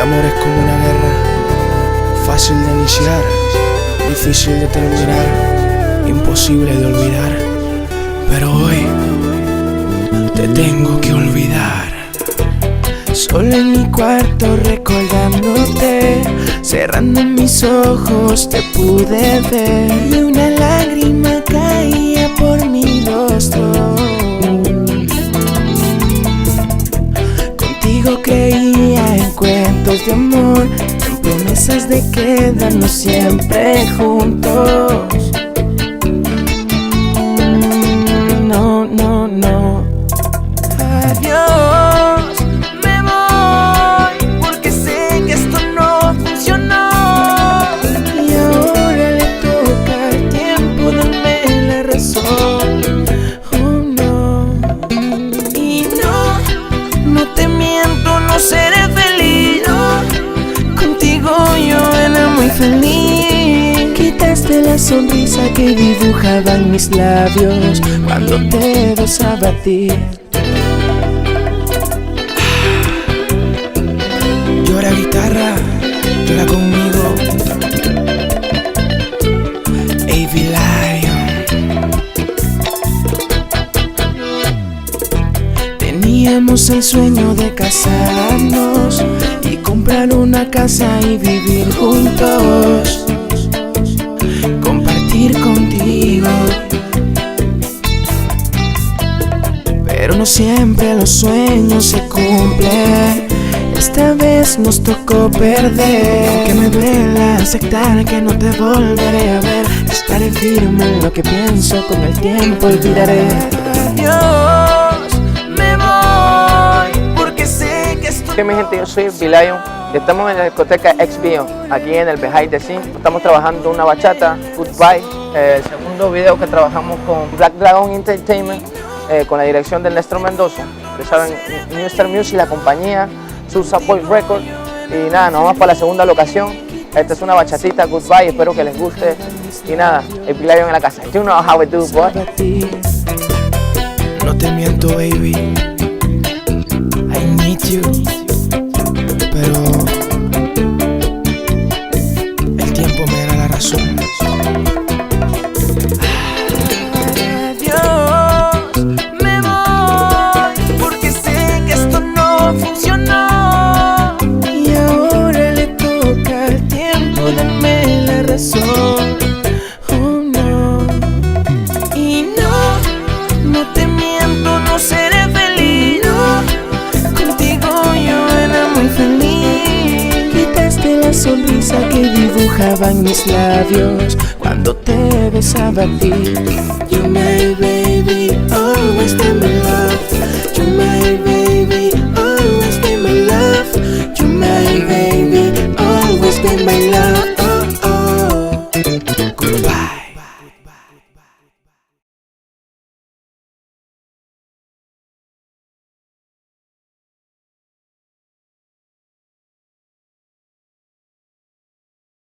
El amor es como una guerra, fácil de iniciar, difícil de terminar, imposible de olvidar. Pero hoy te tengo que olvidar. Solo en mi cuarto recordándote, cerrando mis ojos te pude ver, y una lágrima caía por mi rostro. Contigo creía en cuentos de amor, en promesas de quedarnos siempre juntos. No, no, no. Adiós, me voy, porque sé que esto no funcionó. Y ahora le toca el tiempo darme la razón. Oh no. Y no te miento, no seré feliz, no. Contigo yo era muy feliz. Quitaste la sonrisa que dibujaban mis labios cuando te besaba a ti. Llora guitarra, llora conmigo, A.B. Lion. Teníamos el sueño de casarnos y comprar una casa y vivir juntos, compartir contigo. Pero no siempre los sueños se cumplen. Esta vez nos tocó perder. Que me duela aceptar que no te volveré a ver. Estaré firme en lo que pienso, con el tiempo olvidaré. Adiós, me voy, porque sé que estoy... Sí, mi gente, yo soy A.B. Lion y estamos en la discoteca XBion, aquí en el Behind the Scene. Estamos trabajando una bachata, Goodbye, el segundo video que trabajamos con Black Dragon Entertainment, con la dirección de Néstor Mendoza. Ustedes saben, New Star Music, la compañía, Sousa Boys Record. Y nada, nos vamos para la segunda locación. Esta es una bachatita, Goodbye, espero que les guste. Y nada, A.B. Lion en la casa. You know how we do, boy. No te miento, baby, I need you. Pero el tiempo me dará la razón. Adiós, me voy, porque sé que esto no funcionó. Y ahora le toca el tiempo darme la razón. Oh no. Y no te miento, no seré feliz, no. Contigo yo era muy feliz. Quitaste la sonrisa que dibujaban mis labios cuando te besaba a ti. You my baby, always by my